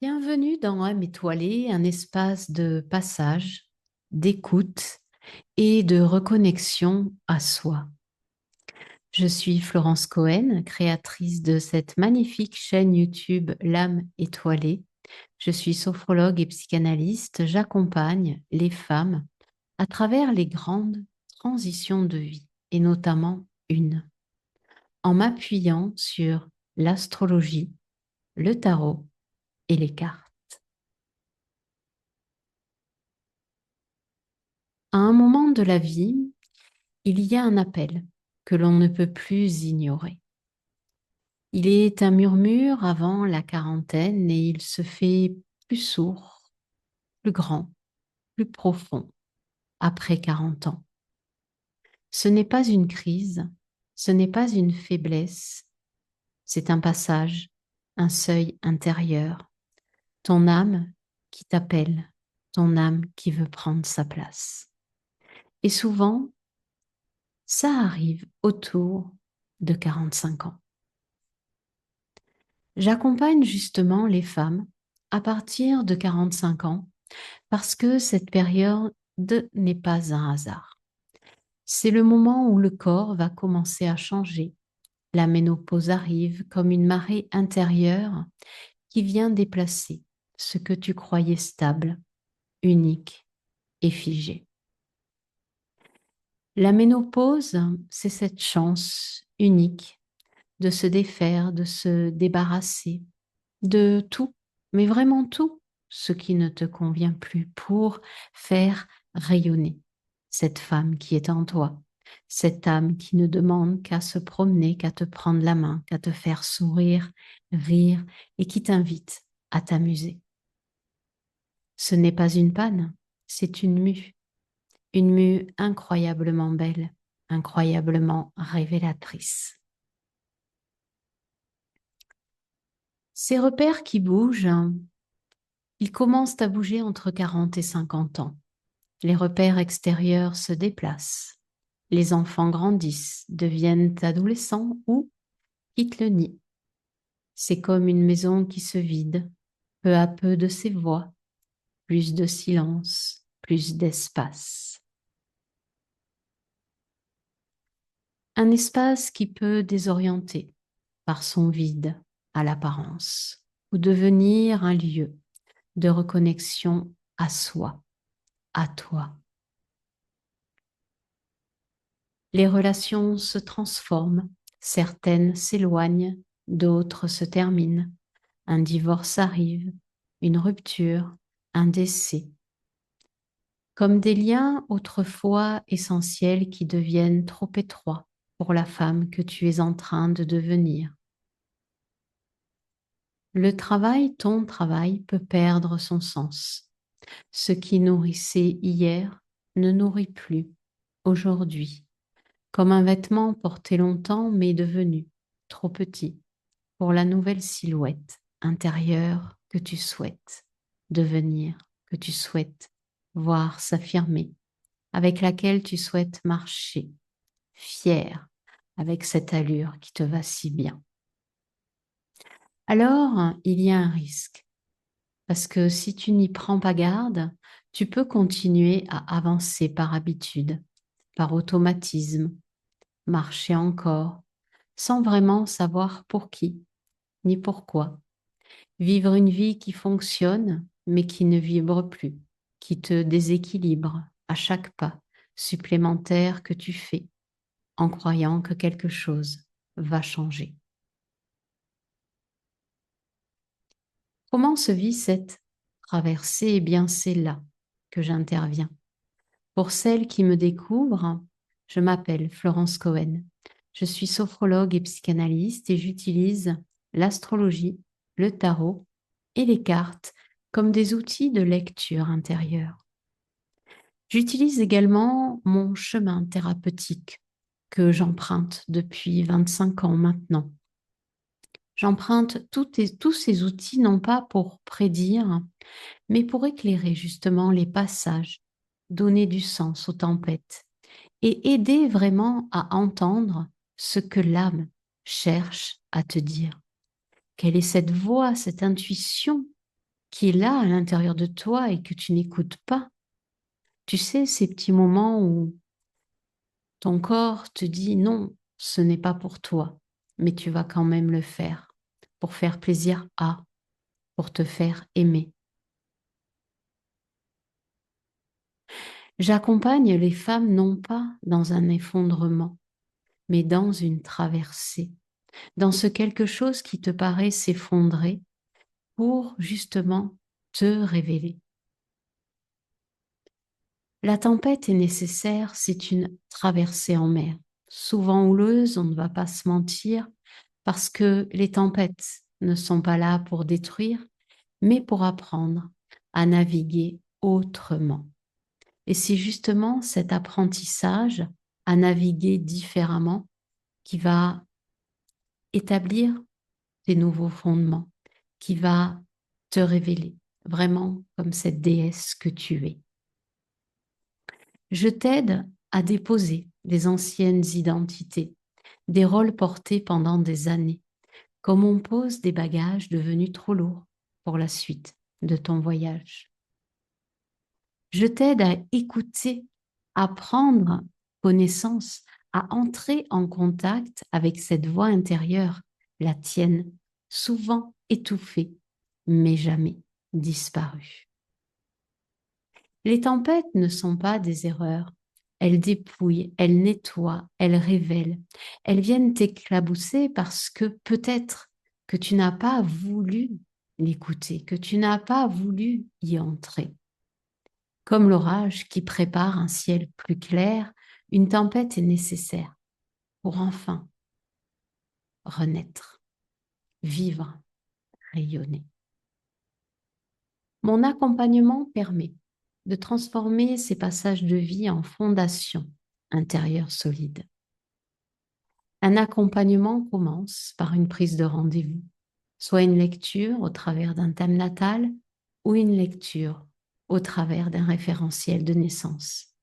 Bienvenue dans âme étoilée, un espace de passage, d'écoute et de reconnexion à soi. Je suis Florence Cohen, créatrice de cette magnifique chaîne YouTube L'âme étoilée. Je suis sophrologue et psychanalyste. J'accompagne les femmes à travers les grandes transitions de vie, et notamment une, en m'appuyant sur l'astrologie, le tarot et les cartes. À un moment de la vie, il y a un appel que l'on ne peut plus ignorer. Il est un murmure avant la quarantaine et il se fait plus sourd, plus grand, plus profond après 40 ans. Ce n'est pas une crise, ce n'est pas une faiblesse, c'est un passage, un seuil intérieur, ton âme qui t'appelle, ton âme qui veut prendre sa place. Et souvent, ça arrive autour de 45 ans. J'accompagne justement les femmes à partir de 45 ans parce que cette période n'est pas un hasard. C'est le moment où le corps va commencer à changer. La ménopause arrive comme une marée intérieure qui vient déplacer ce que tu croyais stable, unique et figé. La ménopause, c'est cette chance unique de se défaire, de se débarrasser de tout, mais vraiment tout ce qui ne te convient plus pour faire rayonner cette femme qui est en toi, cette âme qui ne demande qu'à se promener, qu'à te prendre la main, qu'à te faire sourire, rire et qui t'invite à t'amuser. Ce n'est pas une panne, c'est une mue incroyablement belle, incroyablement révélatrice. Ces repères qui bougent, ils commencent à bouger entre 40 et 50 ans. Les repères extérieurs se déplacent. Les enfants grandissent, deviennent adolescents ou quittent le nid. C'est comme une maison qui se vide, peu à peu de ses voix, plus de silence, plus d'espace. Un espace qui peut désorienter par son vide à l'apparence ou devenir un lieu de reconnexion à soi, à toi. Les relations se transforment, certaines s'éloignent, d'autres se terminent. Un divorce arrive, une rupture, un décès. Comme des liens autrefois essentiels qui deviennent trop étroits pour la femme que tu es en train de devenir. Le travail, ton travail, peut perdre son sens. Ce qui nourrissait hier ne nourrit plus aujourd'hui, comme un vêtement porté longtemps mais devenu trop petit pour la nouvelle silhouette intérieure que tu souhaites devenir, que tu souhaites voir s'affirmer, avec laquelle tu souhaites marcher, fier, avec cette allure qui te va si bien. Alors, il y a un risque, parce que si tu n'y prends pas garde, tu peux continuer à avancer par habitude, par automatisme, marcher encore, sans vraiment savoir pour qui ni pourquoi. Vivre une vie qui fonctionne, mais qui ne vibre plus, qui te déséquilibre à chaque pas supplémentaire que tu fais, en croyant que quelque chose va changer. Comment se vit cette traversée? Eh bien, c'est là que j'interviens. Pour celles qui me découvrent, je m'appelle Florence Cohen. Je suis sophrologue et psychanalyste et j'utilise l'astrologie, le tarot et les cartes comme des outils de lecture intérieure. J'utilise également mon chemin thérapeutique que j'emprunte depuis 25 ans maintenant. J'emprunte tous ces outils non pas pour prédire, mais pour éclairer justement les passages, donner du sens aux tempêtes et aider vraiment à entendre ce que l'âme cherche à te dire. Quelle est cette voix, cette intuition qui est là à l'intérieur de toi et que tu n'écoutes pas. Tu sais, ces petits moments où ton corps te dit non, ce n'est pas pour toi, mais tu vas quand même le faire pour faire plaisir à, pour te faire aimer. J'accompagne les femmes non pas dans un effondrement, mais dans une traversée, dans ce quelque chose qui te paraît s'effondrer pour justement te révéler. La tempête est nécessaire, c'est une traversée en mer, souvent houleuse, on ne va pas se mentir, parce que les tempêtes ne sont pas là pour détruire, mais pour apprendre à naviguer autrement. Et c'est justement cet apprentissage à naviguer différemment qui va établir des nouveaux fondements, qui va te révéler vraiment comme cette déesse que tu es. Je t'aide à déposer les anciennes identités, des rôles portés pendant des années, comme on pose des bagages devenus trop lourds pour la suite de ton voyage. Je t'aide à écouter, à prendre connaissance, à entrer en contact avec cette voix intérieure, la tienne, souvent étouffée, mais jamais disparue. Les tempêtes ne sont pas des erreurs. Elles dépouillent, elles nettoient, elles révèlent. Elles viennent t'éclabousser parce que peut-être que tu n'as pas voulu l'écouter, que tu n'as pas voulu y entrer. Comme l'orage qui prépare un ciel plus clair, une tempête est nécessaire pour enfin renaître, vivre, rayonner. Mon accompagnement permet de transformer ces passages de vie en fondation intérieure solide. Un accompagnement commence par une prise de rendez-vous, soit une lecture au travers d'un thème natal ou une lecture au travers d'un référentiel de naissance.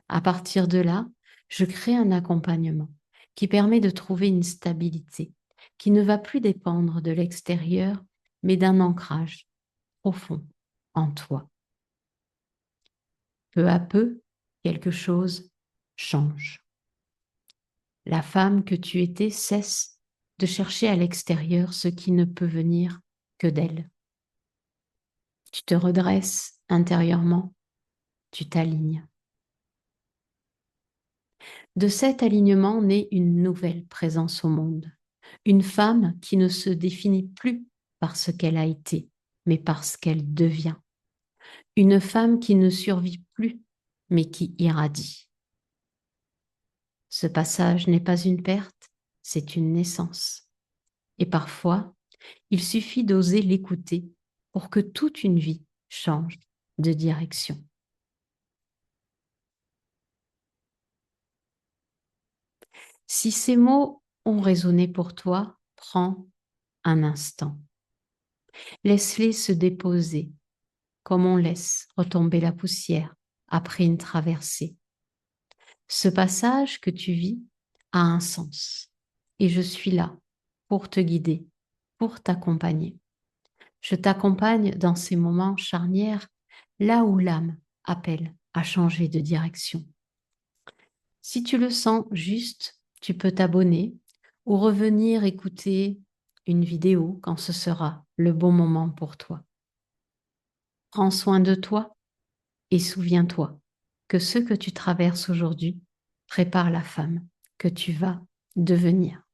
À partir de là, je crée un accompagnement qui permet de trouver une stabilité qui ne va plus dépendre de l'extérieur, mais d'un ancrage profond en toi. Peu à peu, quelque chose change. La femme que tu étais cesse de chercher à l'extérieur ce qui ne peut venir que d'elle. Tu te redresses intérieurement, tu t'alignes. De cet alignement naît une nouvelle présence au monde. Une femme qui ne se définit plus par ce qu'elle a été, mais par ce qu'elle devient. Une femme qui ne survit plus, mais qui irradie. Ce passage n'est pas une perte, c'est une naissance. Et parfois, il suffit d'oser l'écouter pour que toute une vie change de direction. Si ces mots ont résonné pour toi, prends un instant. Laisse-les se déposer comme on laisse retomber la poussière après une traversée. Ce passage que tu vis a un sens et je suis là pour te guider, pour t'accompagner. Je t'accompagne dans ces moments charnières, là où l'âme appelle à changer de direction. Si tu le sens juste, tu peux t'abonner ou revenir écouter une vidéo quand ce sera le bon moment pour toi. Prends soin de toi et souviens-toi que ce que tu traverses aujourd'hui prépare la femme que tu vas devenir.